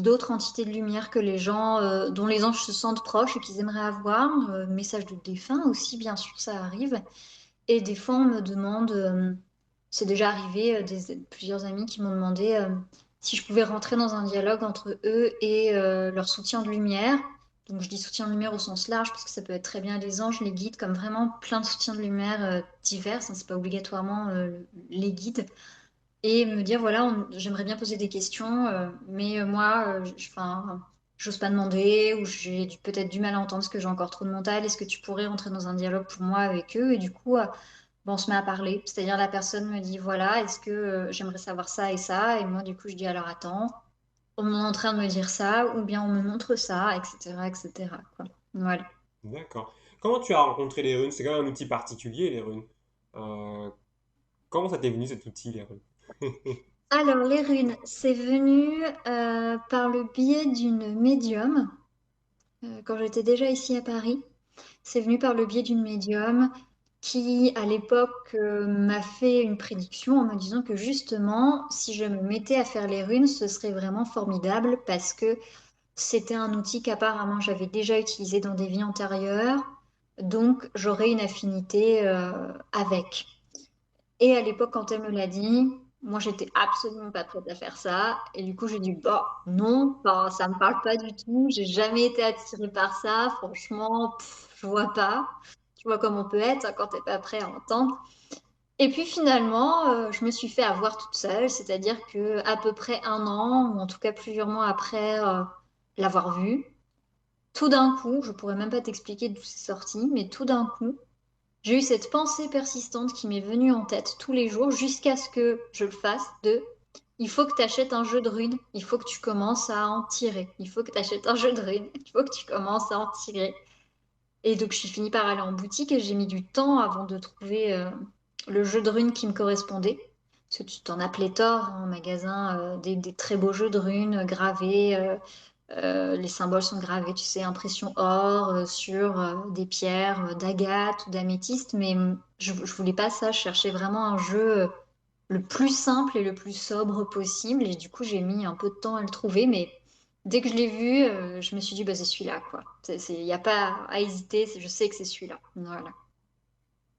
d'autres entités de lumière que les gens, dont les anges se sentent proches et qu'ils aimeraient avoir. Messages de défunts aussi, bien sûr, ça arrive. Et des fois, on me demande, c'est déjà arrivé, plusieurs amis qui m'ont demandé si je pouvais rentrer dans un dialogue entre eux et leur soutien de lumière. Donc, je dis soutien de lumière au sens large parce que ça peut être très bien les anges, les guides, comme vraiment plein de soutiens de lumière divers. Hein, c'est pas obligatoirement les guides. Et me dire, voilà, j'aimerais bien poser des questions, mais moi, enfin, j'ose pas demander ou j'ai peut-être du mal à entendre ce que j'ai encore trop de mental. Est-ce que tu pourrais rentrer dans un dialogue pour moi avec eux? Et du coup, bon, on se met à parler. C'est-à-dire la personne me dit, voilà, est-ce que j'aimerais savoir ça et ça? Et moi, du coup, je dis, alors attends, on est en train de me dire ça, ou bien on me montre ça, etc., etc., quoi. Voilà. D'accord. Comment tu as rencontré les runes? C'est quand même un outil particulier, les runes. Euh, Comment ça t'est venu cet outil, les runes? Alors, les runes, c'est venu par le biais d'une médium, quand j'étais déjà ici à Paris. C'est venu par le biais d'une médium qui, à l'époque, m'a fait une prédiction en me disant que justement, si je me mettais à faire les runes, ce serait vraiment formidable parce que c'était un outil qu'apparemment j'avais déjà utilisé dans des vies antérieures, donc j'aurais une affinité avec. Et à l'époque, quand elle me l'a dit, moi j'étais absolument pas prête à faire ça. Et du coup, j'ai dit, bah non, enfin, ça me parle pas du tout. J'ai jamais été attirée par ça. Franchement, je vois pas. Tu vois comment on peut être hein, quand t'es pas prêt à entendre. Et puis finalement, je me suis fait avoir toute seule, c'est-à-dire que à peu près un an, ou en tout cas plusieurs mois après l'avoir vue, tout d'un coup, je pourrais même pas t'expliquer d'où c'est sorti, mais tout d'un coup, j'ai eu cette pensée persistante qui m'est venue en tête tous les jours jusqu'à ce que je le fasse de il faut que tu achètes un jeu de runes, il faut que tu commences à en tirer, il faut que tu achètes un jeu de runes, il faut que tu commences à en tirer. Et donc, je suis finie par aller en boutique et j'ai mis du temps avant de trouver le jeu de runes qui me correspondait. Parce que tu t'en as pléthore hein, en magasin, des très beaux jeux de runes gravés. Les symboles sont gravés, tu sais, impression or sur des pierres d'agate ou d'améthyste. Mais je voulais pas ça. Je cherchais vraiment un jeu le plus simple et le plus sobre possible. Et du coup, j'ai mis un peu de temps à le trouver. Mais dès que je l'ai vu, je me suis dit, bah, c'est celui-là, quoi. Il n'y a pas à hésiter. Je sais que c'est celui-là. Voilà.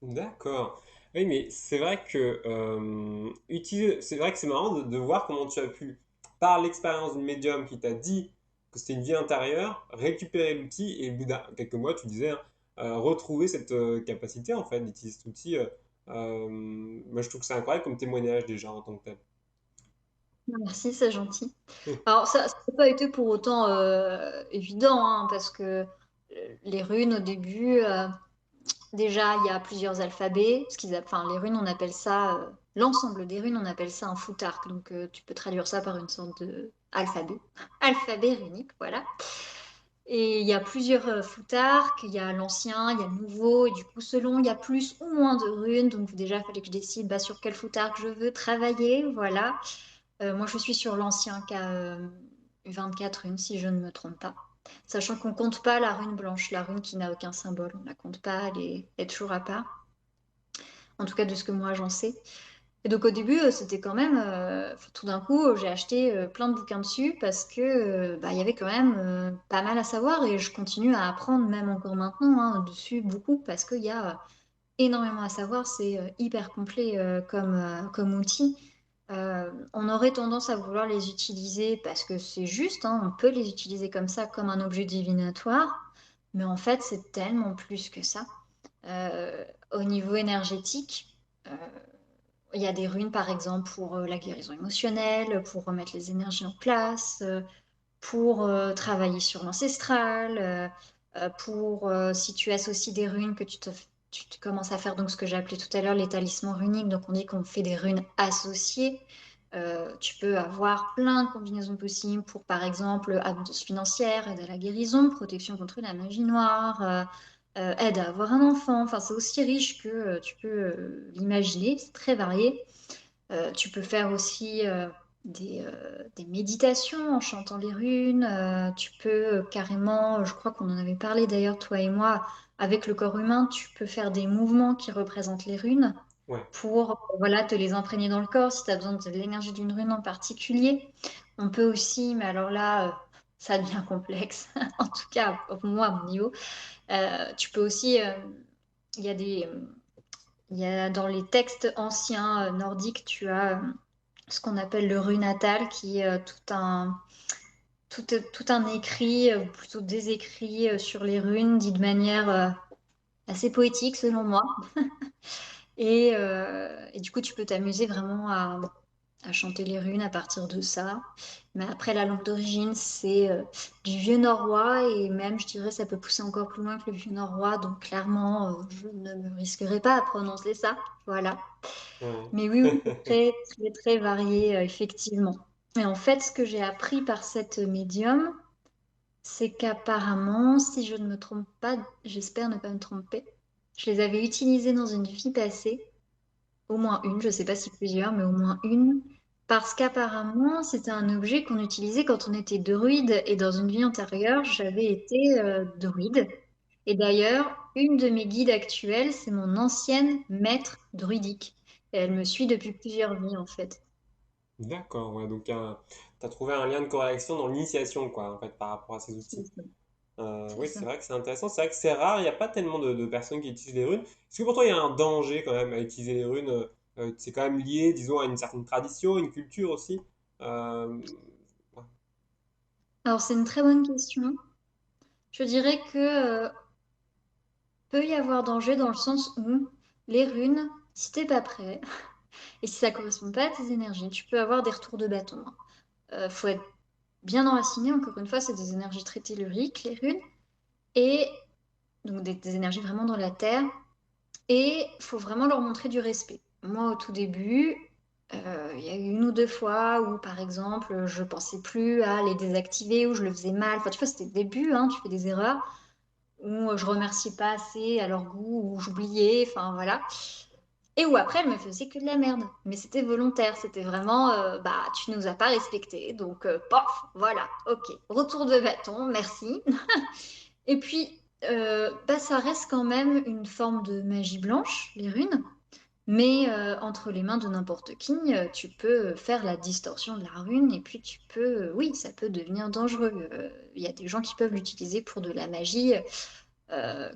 D'accord. Oui, mais c'est vrai que c'est vrai que c'est marrant de voir comment tu as pu, par l'expérience d'une médium qui t'a dit que c'était une vie intérieure, récupérer l'outil et au bout d'un quelques mois, tu disais, hein, retrouver cette capacité en fait d'utiliser cet outil. Moi, je trouve que c'est incroyable comme témoignage déjà en tant que tel. Merci, c'est gentil. Alors, ça n'a pas été pour autant évident, hein, parce que les runes, au début, déjà, il y a plusieurs alphabets. Enfin, les runes, on appelle ça l'ensemble des runes, on appelle ça un futark. Donc, tu peux traduire ça par une sorte de alphabet. Alphabet runique, voilà. Et il y a plusieurs futarks, il y a l'ancien, il y a le nouveau, et du coup, selon, il y a plus ou moins de runes. Donc, déjà, il fallait que je décide bah, sur quel futark je veux travailler, voilà. Moi, je suis sur l'ancien qui a 24 runes, si je ne me trompe pas. Sachant qu'on compte pas la rune blanche, la rune qui n'a aucun symbole. On la compte pas, elle est toujours à part. En tout cas, de ce que moi j'en sais. Et donc au début, c'était quand même, tout d'un coup, j'ai acheté plein de bouquins dessus parce que bah, il y avait quand même pas mal à savoir et je continue à apprendre même encore maintenant hein, dessus beaucoup parce qu'il y a énormément à savoir. C'est hyper complet comme outil. On aurait tendance à vouloir les utiliser parce que c'est juste, hein, on peut les utiliser comme ça, comme un objet divinatoire, mais en fait, c'est tellement plus que ça. Euh, Au niveau énergétique, euh, il y a des runes, par exemple, pour la guérison émotionnelle, pour remettre les énergies en place, pour travailler sur l'ancestral, pour si tu associes des runes que tu commences à faire donc ce que j'ai appelé tout à l'heure les talismans runiques. Donc on dit qu'on fait des runes associées. Tu peux avoir plein de combinaisons possibles pour, par exemple, abondance financière, aide à la guérison, protection contre la magie noire, aide à avoir un enfant. Enfin, c'est aussi riche que tu peux l'imaginer. C'est très varié. Tu peux faire aussi des méditations en chantant les runes. Tu peux carrément, je crois qu'on en avait parlé d'ailleurs, toi et moi, avec le corps humain, tu peux faire des mouvements qui représentent les runes Ouais. pour voilà, te les imprégner dans le corps si tu as besoin de l'énergie d'une rune en particulier. On peut aussi, mais alors là, ça devient complexe, en tout cas pour moi à mon niveau. Tu peux aussi, il y a il y a dans les textes anciens nordiques, tu as ce qu'on appelle le runatal, qui est tout un écrit, ou plutôt des écrits sur les runes, dit de manière assez poétique selon moi. Et du coup, tu peux t'amuser vraiment à chanter les runes à partir de ça. Mais après, la langue d'origine, c'est du vieux norrois, et même, je dirais, ça peut pousser encore plus loin que le vieux norrois. Donc, clairement, je ne me risquerai pas à prononcer ça. Voilà. Ouais. Mais oui, oui, c'est très, très, très varié, effectivement. Et en fait, ce que j'ai appris par cette médium, c'est qu'apparemment, si je ne me trompe pas, j'espère ne pas me tromper, je les avais utilisées dans une vie passée, au moins une, je ne sais pas si plusieurs, mais au moins une, parce qu'apparemment, c'était un objet qu'on utilisait quand on était druide, et dans une vie antérieure, j'avais été druide. Et d'ailleurs, une de mes guides actuelles, c'est mon ancienne maître druidique. Et elle me suit depuis plusieurs vies, en fait. D'accord, ouais, donc tu as trouvé un lien de corrélation dans l'initiation, quoi, en fait, par rapport à ces C'est outils. ça. C'est Oui, ça. c'est vrai que c'est intéressant, c'est vrai que c'est rare, il n'y a pas tellement de personnes qui utilisent les runes. Est-ce que pour toi, il y a un danger quand même à utiliser les runes? C'est quand même lié, disons, à une certaine tradition, une culture aussi. Euh, ouais. Alors, c'est une très bonne question. Je dirais que peut y avoir danger dans le sens où les runes, si t'es pas prêt, et si ça correspond pas à tes énergies, tu peux avoir des retours de bâton. Faut être bien enraciné, encore une fois, c'est des énergies très telluriques, les runes, et donc des énergies vraiment dans la terre, et faut vraiment leur montrer du respect. Moi, au tout début, il y a eu une ou deux fois où, par exemple, je pensais plus à les désactiver, ou je le faisais mal. Enfin, tu vois, c'était le début, hein, tu fais des erreurs, où je remerciais pas assez à leur goût, ou j'oubliais, enfin voilà. Et où après, elle me faisait que de la merde. Mais c'était volontaire, c'était vraiment, bah, tu nous as pas respecté, donc pof, voilà, ok. Retour de bâton, merci. Et puis, bah, ça reste quand même une forme de magie blanche, les runes. Mais entre les mains de n'importe qui, tu peux faire la distorsion de la rune et puis tu peux, oui, ça peut devenir dangereux. Il y a des gens qui peuvent l'utiliser pour de la magie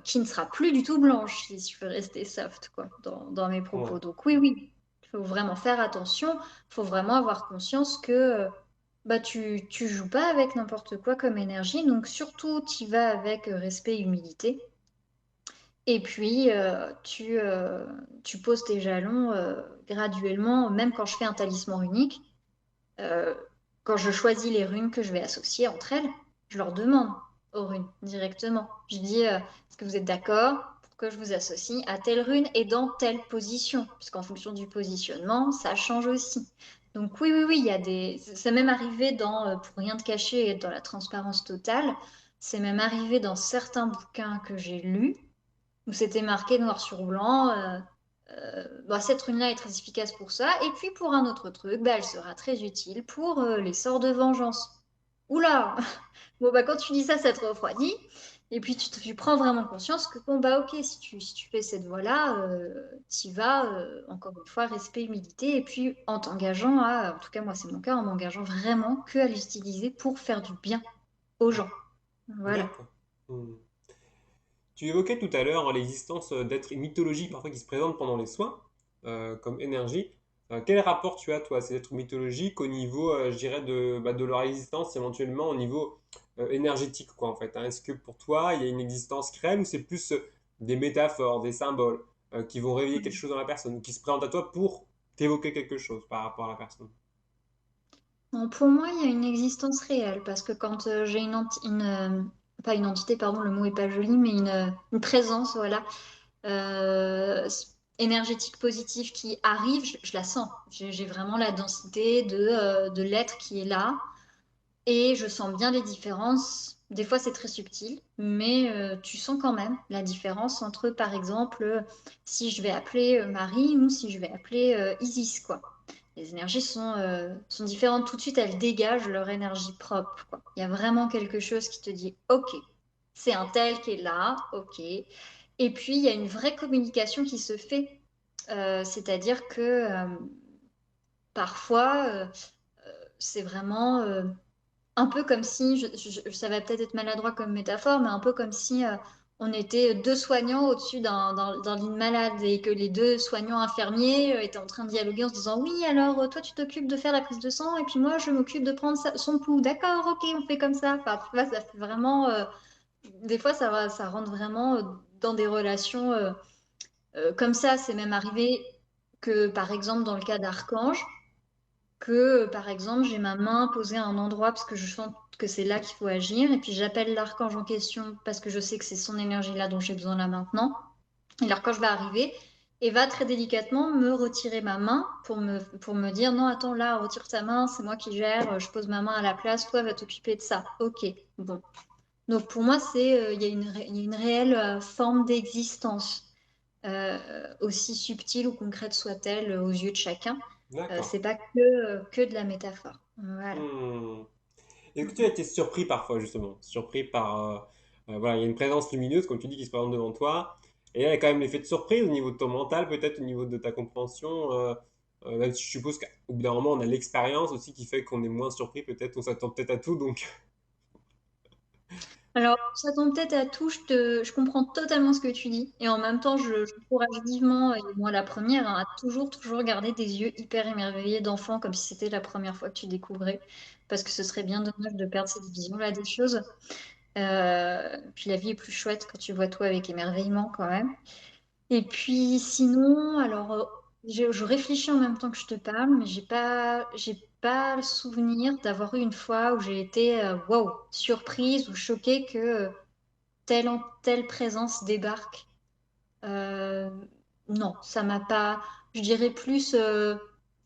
qui ne sera plus du tout blanche, si je veux rester soft, quoi, dans mes Ouais. propos. Donc oui, oui, il faut vraiment faire attention, il faut vraiment avoir conscience que bah, tu joues pas avec n'importe quoi comme énergie, donc surtout tu vas avec respect et humilité. Et puis, tu poses tes jalons graduellement, même quand je fais un talisman unique, euh, quand je choisis les runes que je vais associer entre elles, je leur demande aux runes directement. Je dis, est-ce que vous êtes d'accord pour que je vous associe à telle rune et dans telle position, puisqu'en fonction du positionnement, ça change aussi. Donc oui, oui, oui, il y a des... C'est même arrivé dans, pour rien te cacher, et dans la transparence totale, c'est même arrivé dans certains bouquins que j'ai lus, où c'était marqué noir sur blanc, bah, cette rune-là est très efficace pour ça, et puis pour un autre truc, bah, elle sera très utile pour les sorts de vengeance. Oula! Bon, bah, quand tu dis ça, ça te refroidit. Et puis, tu prends vraiment conscience que, bon, bah, ok, si tu fais cette voie-là, tu vas, encore une fois, respect, humilité. Et puis, en t'engageant à, en tout cas, moi, c'est mon cas, en m'engageant vraiment que à l'utiliser pour faire du bien aux gens. Voilà. D'accord. Hmm. Tu évoquais tout à l'heure l'existence d'êtres mythologiques parfois qui se présentent pendant les soins, comme énergie. Quel rapport tu as, toi, à ces êtres mythologiques au niveau, je dirais, de leur existence, éventuellement au niveau énergétique, quoi, en fait, hein. Est-ce que pour toi, il y a une existence réelle ou c'est plus des métaphores, des symboles qui vont réveiller quelque chose dans la personne ou qui se présentent à toi pour t'évoquer quelque chose par rapport à la personne? Bon, pour moi, il y a une existence réelle parce que quand j'ai pas une entité, pardon, le mot est pas joli, mais une présence, voilà, euh, énergétique positive qui arrive, je la sens. J'ai vraiment la densité de l'être qui est là et je sens bien les différences. Des fois, c'est très subtil, mais tu sens quand même la différence entre, par exemple, si je vais appeler Marie ou si je vais appeler Isis, quoi. Les énergies sont différentes. Tout de suite, elles dégagent leur énergie propre, quoi. Il y a vraiment quelque chose qui te dit, OK, c'est un tel qui est là, OK. Et puis, il y a une vraie communication qui se fait. C'est-à-dire que parfois, c'est vraiment un peu comme si, ça va peut-être être maladroit comme métaphore, mais un peu comme si on était deux soignants au-dessus d'un lit de malade et que les deux soignants infirmiers étaient en train de dialoguer en se disant, oui, alors toi tu t'occupes de faire la prise de sang et puis moi je m'occupe de prendre son pouls. D'accord, ok, on fait comme ça. Enfin, tu vois, ça fait vraiment, des fois ça rentre vraiment dans des relations comme ça. C'est même arrivé que, par exemple, dans le cas d'Archange, que, par exemple, j'ai ma main posée à un endroit parce que je sens que c'est là qu'il faut agir, et puis j'appelle l'archange en question parce que je sais que c'est son énergie là dont j'ai besoin là maintenant. Et l'archange va arriver et va très délicatement me retirer ma main pour me dire non, attends, là, retire ta main, c'est moi qui gère, je pose ma main à la place, toi, va t'occuper de ça. Ok, bon. Donc pour moi, il y a une réelle forme d'existence, aussi subtile ou concrète soit-elle aux yeux de chacun. D'accord. C'est pas que de la métaphore. Voilà. Hmm. Est-ce que tu as été surpris parfois, justement? Surpris par. Voilà, il y a une présence lumineuse, comme tu dis, qui se présente devant toi. Et là, il y a quand même l'effet de surprise au niveau de ton mental, peut-être au niveau de ta compréhension. Même si je suppose qu'au bout d'un moment, on a l'expérience aussi qui fait qu'on est moins surpris, peut-être, on s'attend peut-être à tout. Donc, Alors, ça tombe peut-être à tout, je comprends totalement ce que tu dis. Et en même temps, j'encourage vivement, et moi la première, hein, à toujours garder des yeux hyper émerveillés d'enfant, comme si c'était la première fois que tu découvrais. Parce que ce serait bien dommage de perdre cette vision-là des choses. Puis la vie est plus chouette quand tu vois tout avec émerveillement quand même. Et puis sinon, alors je réfléchis en même temps que je te parle, mais j'ai pas le souvenir d'avoir eu une fois où j'ai été wow, surprise ou choquée que telle présence débarque. Euh, non, ça m'a pas. Je dirais plus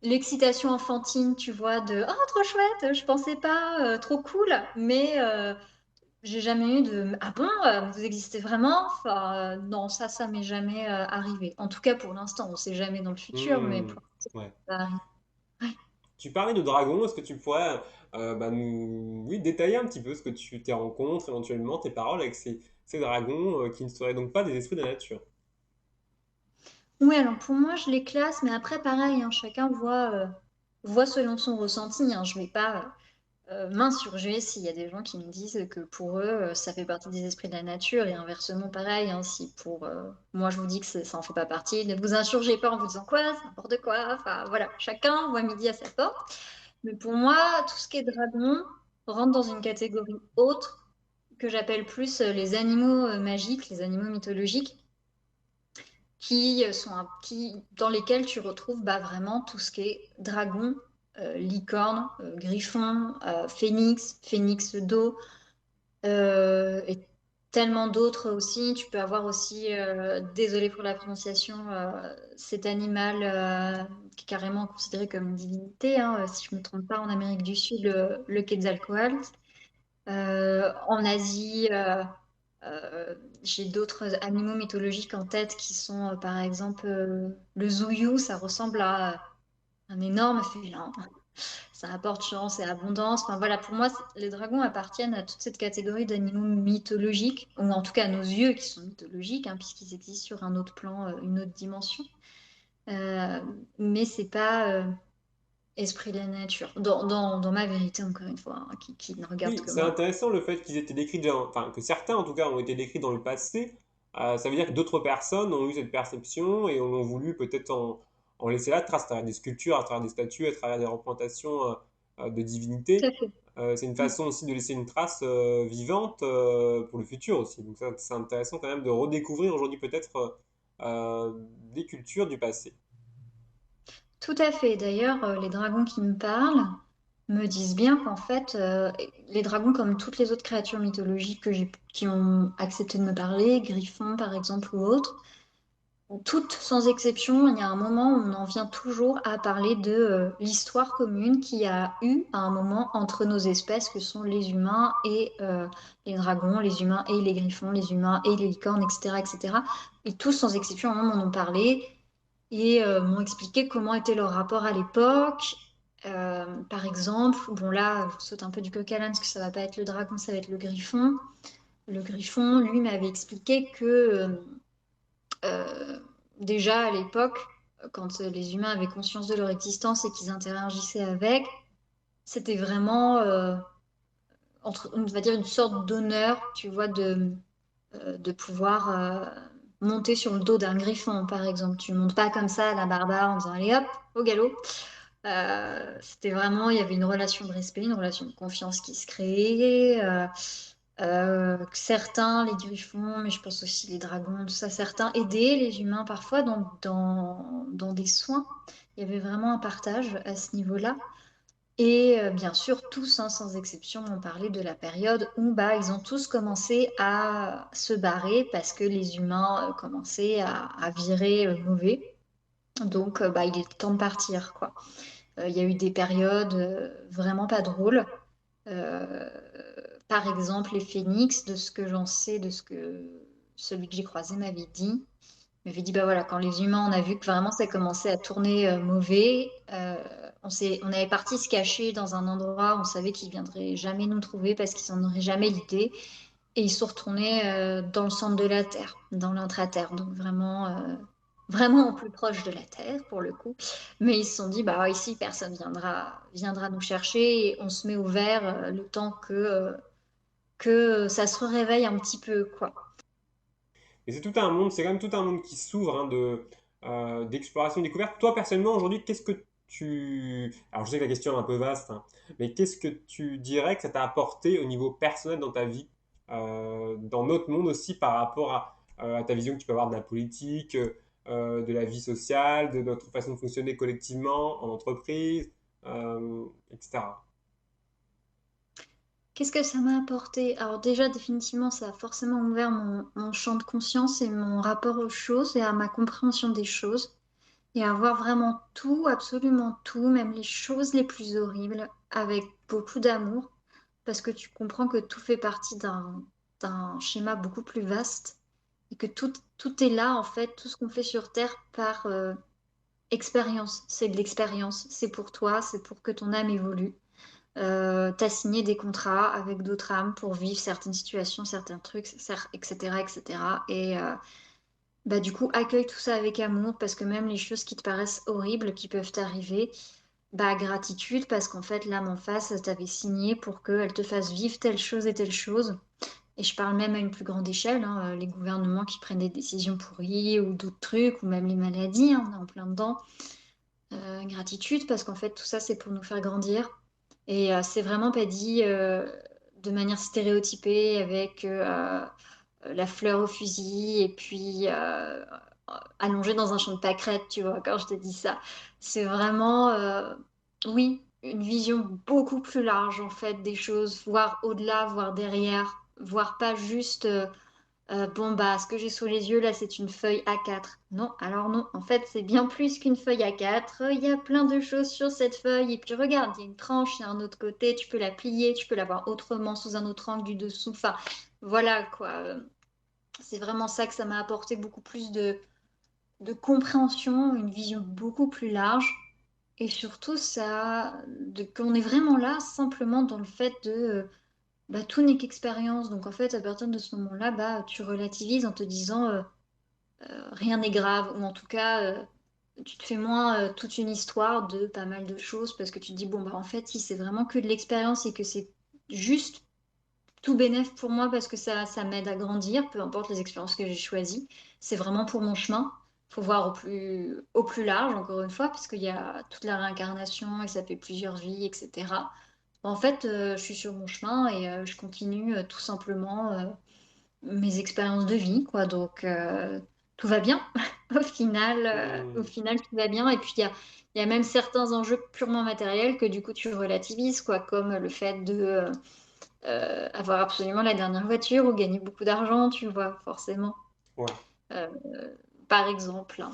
l'excitation enfantine, tu vois, de oh trop chouette, je pensais pas, trop cool, mais j'ai jamais eu de ah bon, vous existez vraiment? Enfin, non, ça m'est jamais arrivé. En tout cas, pour l'instant, on sait jamais dans le futur, mais hmm, pour l'instant, ouais. ça arrive. Ouais. Tu parlais de dragons, est-ce que tu pourrais nous oui, détailler un petit peu ce que tu tes rencontres, éventuellement tes paroles avec ces dragons qui ne seraient donc pas des esprits de la nature? Oui, alors pour moi, je les classe, mais après, pareil, hein, chacun voit selon son ressenti. Hein. Je vais pas m'insurger s'il y a des gens qui me disent que pour eux, ça fait partie des esprits de la nature, et inversement, pareil, hein, si pour moi, je vous dis que ça en fait pas partie, ne vous insurgez pas en vous disant quoi, c'est n'importe quoi. Enfin, voilà, chacun voit midi à sa porte. Mais pour moi, tout ce qui est dragon rentre dans une catégorie autre que j'appelle plus les animaux magiques, les animaux mythologiques, dans lesquels tu retrouves bah, vraiment tout ce qui est dragon, licorne, griffon, phénix, phénix d'eau, et tellement d'autres aussi. Tu peux avoir aussi, désolé pour la prononciation, cet animal qui est carrément considéré comme une divinité, hein, si je ne me trompe pas, en Amérique du Sud, le Quetzalcoatl. En Asie, euh, j'ai d'autres animaux mythologiques en tête qui sont, par exemple, le zouyou, ça ressemble à un énorme félin. Ça apporte chance et abondance. Enfin voilà, pour moi, les dragons appartiennent à toute cette catégorie d'animaux mythologiques, ou en tout cas à nos yeux qui sont mythologiques, hein, puisqu'ils existent sur un autre plan, une autre dimension. Euh, mais c'est pas esprit de la nature. Dans ma vérité, encore une fois, hein, qui ne regarde Oui, que c'est moi. intéressant le fait qu'ils étaient décrits déjà, enfin que certains en tout cas ont été décrits dans le passé. Ça veut dire que d'autres personnes ont eu cette perception et ont voulu peut-être en laisser la trace à travers des sculptures, à travers des statues, à travers des représentations de Tout à divinités. fait. C'est une Mm. façon aussi de laisser une trace vivante pour le futur aussi. Donc ça, c'est intéressant quand même de redécouvrir aujourd'hui peut-être des cultures du passé. Tout à fait. D'ailleurs, les dragons qui me parlent me disent bien qu'en fait, les dragons, comme toutes les autres créatures mythologiques qui ont accepté de me parler, Griffon par exemple ou autres, toutes sans exception, il y a un moment où on en vient toujours à parler de l'histoire commune qu'il y a eu à un moment entre nos espèces, que sont les humains et les dragons, les humains et les griffons, les humains et les licornes, etc., etc. Et cetera. Et tous sans exception, à un moment, m'en ont parlé et m'ont expliqué comment était leur rapport à l'époque. Par exemple, bon là, je saute un peu du coq à l'âne parce que ça va pas être le dragon, ça va être le griffon. Le griffon, lui, m'avait expliqué que euh, déjà à l'époque, quand les humains avaient conscience de leur existence et qu'ils interagissaient avec, c'était vraiment, on va dire, une sorte d'honneur, tu vois, de pouvoir monter sur le dos d'un griffon, par exemple. Tu ne montes pas comme ça à la barbare en disant allez hop, au galop. C'était vraiment, il y avait une relation de respect, une relation de confiance qui se créait. Certains, les griffons, mais je pense aussi les dragons, tout ça, certains aidaient les humains parfois dans des soins. Il y avait vraiment un partage à ce niveau-là. Et bien sûr, tous, hein, sans exception, ont parlé de la période où bah, ils ont tous commencé à se barrer parce que les humains commençaient à virer mauvais. Donc, bah, il est temps de partir, quoi. Il y a eu des périodes vraiment pas drôles. Euh, Par exemple, les phénix, de ce que j'en sais, de ce que celui que j'ai croisé m'avait dit. Il m'avait dit, bah voilà, quand les humains, on a vu que vraiment ça commençait à tourner mauvais, on avait parti se cacher dans un endroit où on savait qu'ils viendraient jamais nous trouver parce qu'ils n'en auraient jamais l'idée. Et ils sont retournés dans le centre de la Terre, dans l'intra-terre. Donc vraiment, vraiment au plus proche de la Terre, pour le coup. Mais ils se sont dit, bah ici, personne viendra nous chercher et on se met au vert le temps que ça se réveille un petit peu, quoi. Et c'est tout un monde, c'est quand même tout un monde qui s'ouvre hein, d'exploration, de découverte. Toi, personnellement, aujourd'hui, qu'est-ce que tu... Alors, je sais que la question est un peu vaste, hein, mais qu'est-ce que tu dirais que ça t'a apporté au niveau personnel dans ta vie, dans notre monde aussi, par rapport à ta vision que tu peux avoir de la politique, de la vie sociale, de notre façon de fonctionner collectivement, en entreprise, etc. Qu'est-ce que ça m'a apporté? Alors déjà, définitivement, ça a forcément ouvert mon champ de conscience et mon rapport aux choses et à ma compréhension des choses. Et à voir vraiment tout, absolument tout, même les choses les plus horribles, avec beaucoup d'amour, parce que tu comprends que tout fait partie d'un schéma beaucoup plus vaste et que tout est là, en fait, tout ce qu'on fait sur Terre par expérience. C'est de l'expérience, c'est pour toi, c'est pour que ton âme évolue. T'as signé des contrats avec d'autres âmes pour vivre certaines situations, certains trucs, etc., etc. Et bah, du coup, accueille tout ça avec amour parce que même les choses qui te paraissent horribles, qui peuvent t'arriver, bah, gratitude parce qu'en fait, l'âme en face t'avait signé pour qu'elle te fasse vivre telle chose et telle chose. Et je parle même à une plus grande échelle, hein, les gouvernements qui prennent des décisions pourries ou d'autres trucs, ou même les maladies, hein, on est en plein dedans. Gratitude parce qu'en fait, tout ça, c'est pour nous faire grandir. Et c'est vraiment pas dit de manière stéréotypée avec la fleur au fusil et puis allongée dans un champ de pâquerettes, tu vois, quand je te dis ça. C'est vraiment, oui, une vision beaucoup plus large en fait des choses, voir au-delà, voir derrière, voir pas juste Bon, bah, ce que j'ai sous les yeux là, c'est une feuille A4. Non, alors non, en fait, c'est bien plus qu'une feuille A4. Il y a plein de choses sur cette feuille. Et puis regarde, il y a une tranche, il y a un autre côté, tu peux la plier, tu peux la voir autrement sous un autre angle du dessous. Enfin, voilà quoi. C'est vraiment ça que ça m'a apporté beaucoup plus de compréhension, une vision beaucoup plus large. Et surtout, qu'on est vraiment là simplement dans le fait de bah, tout n'est qu'expérience. Donc en fait, à partir de ce moment-là, bah, tu relativises en te disant rien n'est grave, ou en tout cas, tu te fais moins toute une histoire de pas mal de choses parce que tu te dis, bon, bah en fait, si c'est vraiment que de l'expérience et que c'est juste tout bénef pour moi parce que ça m'aide à grandir, peu importe les expériences que j'ai choisies, c'est vraiment pour mon chemin. Faut voir au plus large, encore une fois, parce qu'il y a toute la réincarnation et ça fait plusieurs vies, etc. En fait, je suis sur mon chemin et je continue tout simplement mes expériences de vie, quoi. Donc, tout va bien. Au Hmm. final, tout va bien. Et puis, il y a même certains enjeux purement matériels que du coup, tu relativises, quoi, comme le fait de avoir absolument la dernière voiture ou gagner beaucoup d'argent, tu vois, forcément. Ouais. Euh, Par exemple, hein.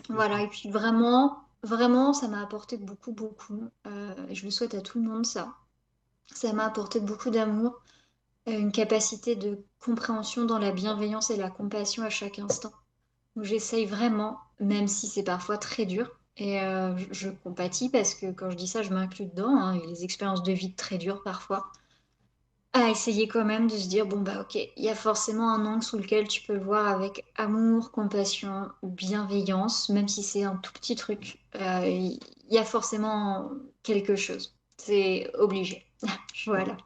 Voilà. Et puis, vraiment, vraiment, ça m'a apporté beaucoup, beaucoup. Et je le souhaite à tout le monde, ça. Ça m'a apporté beaucoup d'amour, une capacité de compréhension dans la bienveillance et la compassion à chaque instant. Donc j'essaye vraiment, même si c'est parfois très dur. Et je compatis parce que quand je dis ça, je m'inclus dedans, hein, et les expériences de vie très dures parfois. À essayer quand même de se dire, bon bah ok, il y a forcément un angle sous lequel tu peux le voir avec amour, compassion, bienveillance, même si c'est un tout petit truc. Il y a forcément quelque chose. C'est obligé. Voilà.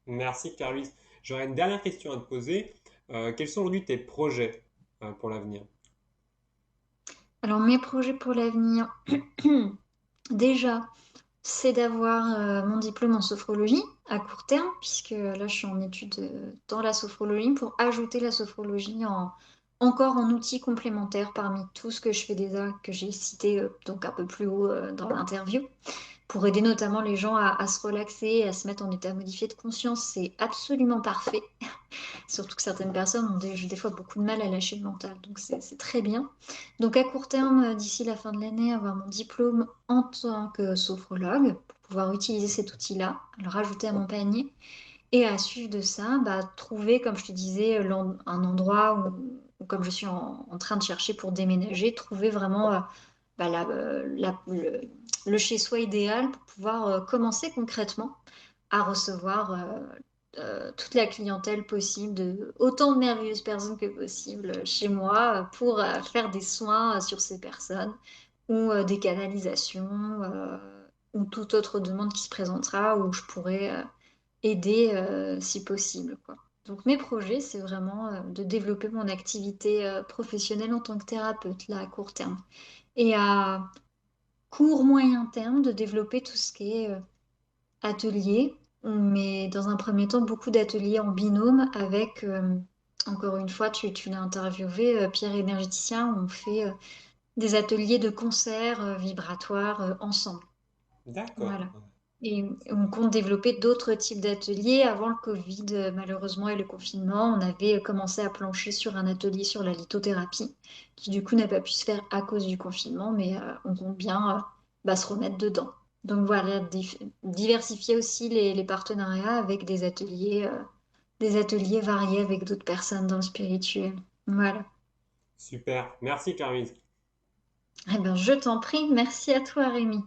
Merci, Carlis. J'aurais une dernière question à te poser. Quels sont aujourd'hui tes projets pour l'avenir? Alors, mes projets pour l'avenir, déjà, c'est d'avoir mon diplôme en sophrologie à court terme, puisque là, je suis en études dans la sophrologie pour ajouter la sophrologie encore en outil complémentaire parmi tout ce que je fais déjà, que j'ai cité donc un peu plus haut dans l'interview, pour aider notamment les gens à se relaxer, à se mettre en état modifié de conscience. C'est absolument parfait. Surtout que certaines personnes ont des fois beaucoup de mal à lâcher le mental. Donc c'est très bien. Donc à court terme, d'ici la fin de l'année, avoir mon diplôme en tant que sophrologue pour pouvoir utiliser cet outil-là, le rajouter à mon panier. Et à suivre de ça, bah, trouver, comme je te disais, un endroit où, comme je suis en train de chercher pour déménager, trouver vraiment bah, le chez-soi idéal pour pouvoir commencer concrètement à recevoir toute la clientèle possible, de autant de merveilleuses personnes que possible chez moi pour faire des soins sur ces personnes ou des canalisations ou toute autre demande qui se présentera où je pourrais aider si possible, quoi. Donc mes projets, c'est vraiment de développer mon activité professionnelle en tant que thérapeute, là, à court terme. Et à court, moyen terme, de développer tout ce qui est atelier, mais dans un premier temps, beaucoup d'ateliers en binôme avec, encore une fois, tu l'as interviewé, Pierre Énergéticien, où on fait des ateliers de concert vibratoire ensemble. D'accord. Voilà. Et on compte développer d'autres types d'ateliers. Avant le Covid, malheureusement, et le confinement, on avait commencé à plancher sur un atelier sur la lithothérapie, qui du coup n'a pas pu se faire à cause du confinement, mais on compte bien bah, se remettre dedans. Donc voilà, diversifier aussi les partenariats avec des ateliers variés avec d'autres personnes dans le spirituel. Voilà. Super. Merci, Carlis. Eh ben, je t'en prie. Merci à toi, Rémi.